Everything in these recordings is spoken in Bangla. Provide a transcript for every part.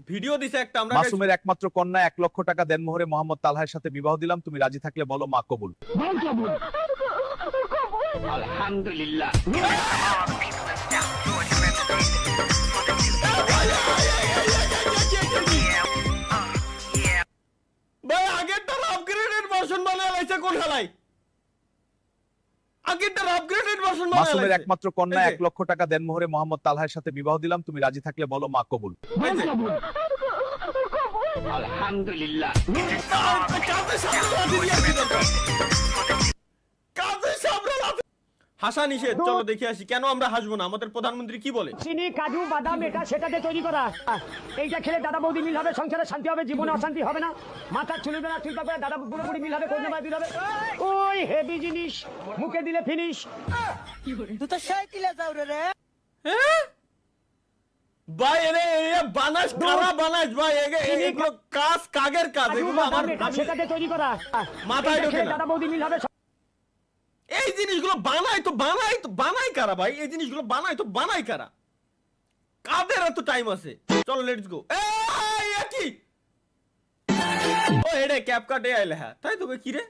ভিডিও দিছে একটা, আমরা মাসুমের একমাত্র কন্যা 1 লক্ষ টাকা দেনমোহরে মোহাম্মদ তালহার সাথে বিবাহ দিলাম, তুমি রাজি থাকলে বলো মা কবুল। আলহামদুলিল্লাহ। ভাই আগেরটার আপগ্রেডেড ভার্সন বানায় লাইছে কোন হালাই? আগেরটার আপগ্রেডেড ভার্সন বানায় মাসুমের লাইছে। একমাত্র কন্যা 1 লক্ষ টাকা দেনমোহরে মোহাম্মদ তালহার সাথে বিবাহ দিলাম, তুমি রাজি থাকলে বলো মা কবুল। আলহামদুলিল্লাহ। হাসা নিষেধ। চলো দেখে আসি কেন আমরা হাসবো না, আমাদের প্রধানমন্ত্রী কি বলে। চিনি, কাজু, বাদাম এটা সেটাতে তৈরি করা। এইটা খেলে দাদা বৌদি মিল হবে, সংসারে শান্তি হবে, জীবনে অশান্তি হবে না। মাথার চুল না ঠিক থাকবে, দাদা বুড়ো বুড়ি মিল হবে, কোনে বাদি হবে। ওই হেভি জিনিস মুখে দিলে ফিনিশ। তুই তো সাইকেলে যাও রে। হ্যাঁ ভাই এরে বানাস কারা বানাস ভাই, এগুলো কাজ কাগের কাজ, এগুলো আমার সেটাতে তৈরি করা। মাথায় ঢোকে না। দাদা বৌদি মিল হবে। এই জিনিসগুলো বানাই কারা ভাই? এই জিনিসগুলো বানাই কারা? কাদের এত টাইম আছে? চলো লেটস গো। এই কি ও এডে ক্যাপকাট এ আইলে হ্যাঁ তাই তো কি রে?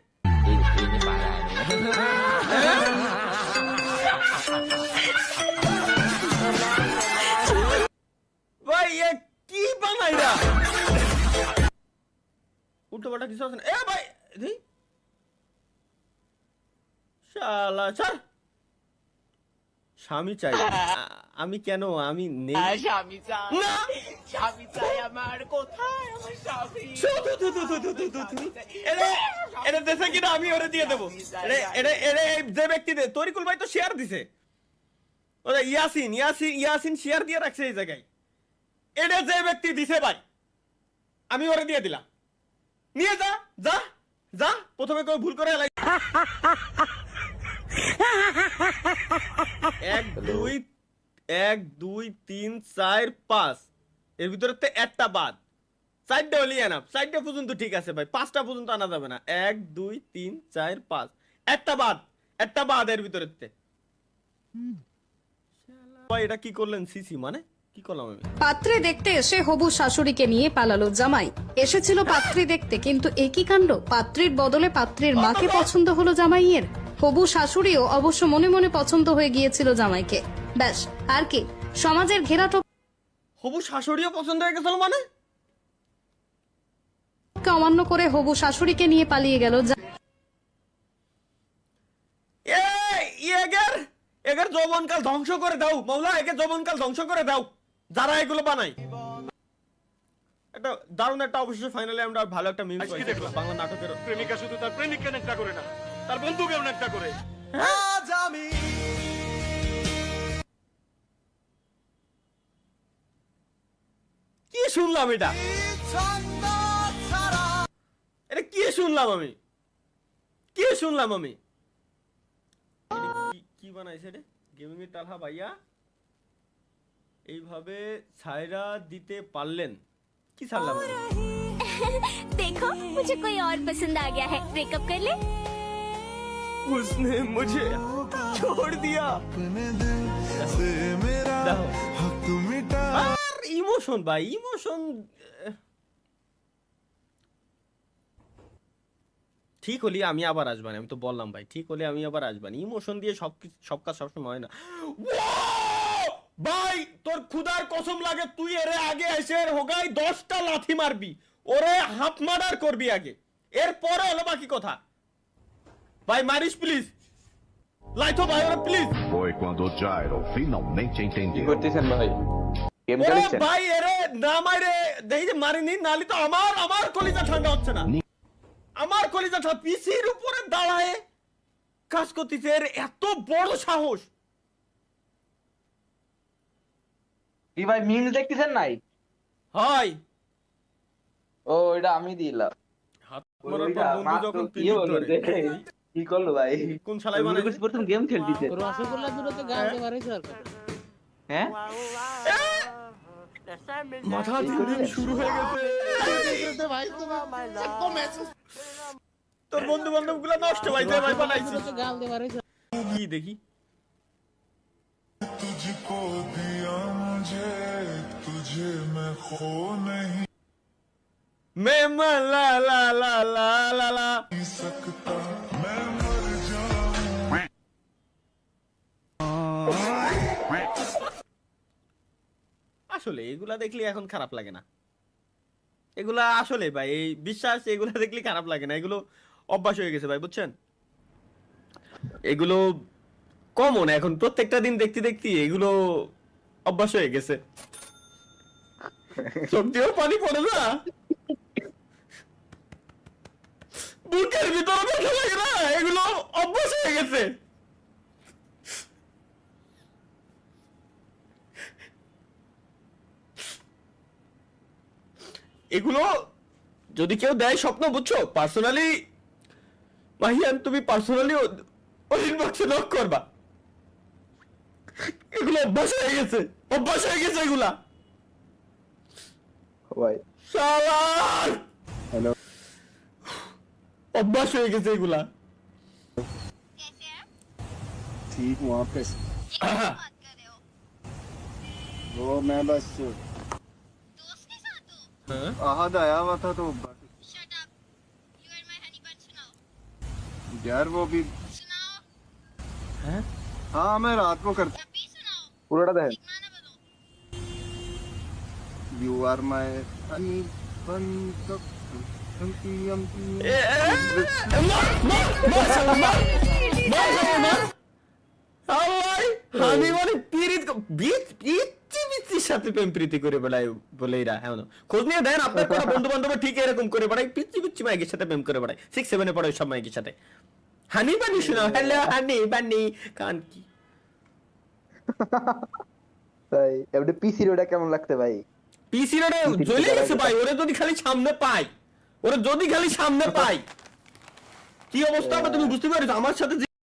ভাই এ কি বানাইরা? উল্টো পাল্টা কিছু আছে না? এ ভাই দেই শালা ছাড়। স্বামী চাই আমি কেন? আমি নেই স্বামী চাই, না স্বামী চাই আমার, কোথায় আমার স্বামী? এটা দেশে কিনা আমি ওরে দিয়ে দেবো। যে ব্যক্তি তরিকুল ভাই তো শেয়ার দিছে, ওরা ইয়াসিন শেয়ার দিয়ে রাখছে এই জায়গায়। এটা যে ব্যক্তি দিছে ভাই আমি ওরে দিয়ে দিলাম, নিয়ে যা যা যা। প্রথমে কেউ ভুল করে এলাই 1 2 3 4 5 এর ভিতরে একটা বাদ, 4টা হলি এনাফ। 4টা পর্যন্ত ঠিক আছে ভাই, 5টা পর্যন্ত আনা যাবে না। 1 2 3 4 5 একটা বাদ এর ভিতরে। ভাই এটা কি করলেন সিসি? মানে কি করলাম আমি? পাত্রে দেখতে এসে হবু শাশুড়িকে নিয়ে পালালো জামাই। এসেছিল পাত্রী দেখতে, কিন্তু একই কাণ্ড, পাত্রীর বদলে পাত্রীর মাকে পছন্দ হলো জামাইয়ের। হবু শাশুড়িও অবশ্য মনে মনে পছন্দ হয়ে গিয়েছিল জামাইকে। ব্যাস আর কি, সমাজের ঘেরাটো হবু শাশুড়িও পছন্দ হয়ে গেছিল মানে? অমান্য করে হবু শাশুড়িকে নিয়ে পালিয়ে গেল। এগের যৌবনকাল ধ্বংস করে দাও মাওলা, এগের যৌবনকাল ধ্বংস করে দাও যারা এগুলো বানায়। একটা দারুণ একটা অবশ্যই ফাইনালি আমরা ভালো একটা মিম পাইছি বাংলা নাটকের। প্রেমিকা শুধু তার প্রেমিককে নেকটা করে না, তার বন্ধুকেও নেকটা করে। আজ আমি কি শুনলাম এটা কি শুনলাম আমি কি বানাইছে রে গেমিং এর তালহা ভাইয়া? এইভাবে ছাইরা দিতে পারলেন কি ছাড়লাম? देखो मुझे कोई और पसंद आ गया है, ब्रेकअप कर ले। उसने मुझे छोड़ दिया। ইমোশন ভাই, ইমোশন ঠিক হলি আমি আবার আসবানি। আমি তো বললাম ভাই ঠিক হলে আমি আবার আসবানি। ইমোশন দিয়ে সব কাজ সবসময় হয় না ভাই। তোর খুদার কসম লাগে তুই এর আগে এসে হোগাই 10টা লাথি মারবি, ওরে হাফ মার্ডার করবি আগে, এরপরে হলো বাকি কথা। ভাই মারিস প্লিজ, লাইতো ভাই ওরে please. Foi quando o Gyro finalmente entendeu. ভাই এরে না মারে দেখি যে মারিনি, নালি তো আমার কলিজা ঠান্ডা হচ্ছে না। আমার কলিজা ঠান্ডা পিসির উপরে দাঁড়ায় কাজ করতেছে, এর এত বড় সাহস। কি ভাই মিমস দেখতেছেন নাই? হয় ও এটা আমি দিলাম। হাত মারার পর বন্ধু যখন পিনিক ধরে কি করলো ভাই? কোন শালাই বানাইছে? প্রথম গেম খেলতিছে। রসগোল্লা দুটোতে গাল দিয়ে বাড়াইছে আর হ্যাঁ মাথা দিন শুরু হয়ে গেছে। তোর বন্ধু বান্ধব গুলা নষ্ট ভাই ভাই বানাইছিস গাল দিয়ে বাড়াইছে। কি দেখি तुझको दिया मुझे तुझ मैं ला ला ला ला ला ला আসলে এগুলা দেখলে এখন খারাপ লাগে না, এগুলা আসলে ভাই এই বিশ্বাস এগুলা দেখলে খারাপ লাগে না, এগুলো অভ্যাস হয়ে গেছে ভাই, বুঝছেন? এগুলো কমন এখন, প্রত্যেকটা দিন দেখতে দেখতে এগুলো অভ্যাস হয়ে গেছে। চোখ দিয়েও পানি পড়ে না, বুকের ভিতরে ব্যথা লাগে না, এগুলো অভ্যাস হয়ে গেছে। এগুলো যদি কেউ দেয় স্বপ্ন, বুঝছো, পার্সোনালি মাহিয়ান তুমি পার্সোনালি ওই ইনবক্সে নক করবা, এগুলো অভ্যাস হয়ে গেছে, অভ্যাস হয়ে গেছে এগুলা। ভাই শালার হ্যালো অভ্যাস হয়ে গেছে এগুলা। ठीक वहाँ पे वो मैं बस आहद आया हुआ था तो यार वो भी हाँ मैं रात को कर पूरा देख यू आर माय हनी बन আমি মানে পিচ্ছির সাথে প্রেম প্রীতি করে বেড়ায় বলে এরা এমন খোঁজ নিয়ে দেন আপনার কোনো বন্ধু বান্ধব ঠিক এরকম করে বেড়ায়, পিচ্ছি মাইকের সাথে প্রেম করে বেড়ায়, 6-7 পড়ে সব মাইকের সাথে। হানি বানি শোনাও, হ্যালো হানি বানি কান কি ভাই এবারে পিসি রোডা কেমন লাগতে ভাই? পিসি রোডে জ্বলে গেছে ভাই, ওরে যদি খালি সামনে পাই, ওরে যদি খালি সামনে পাই কি অবস্থা হবে তুমি বুঝতে পারছো? আমার সাথে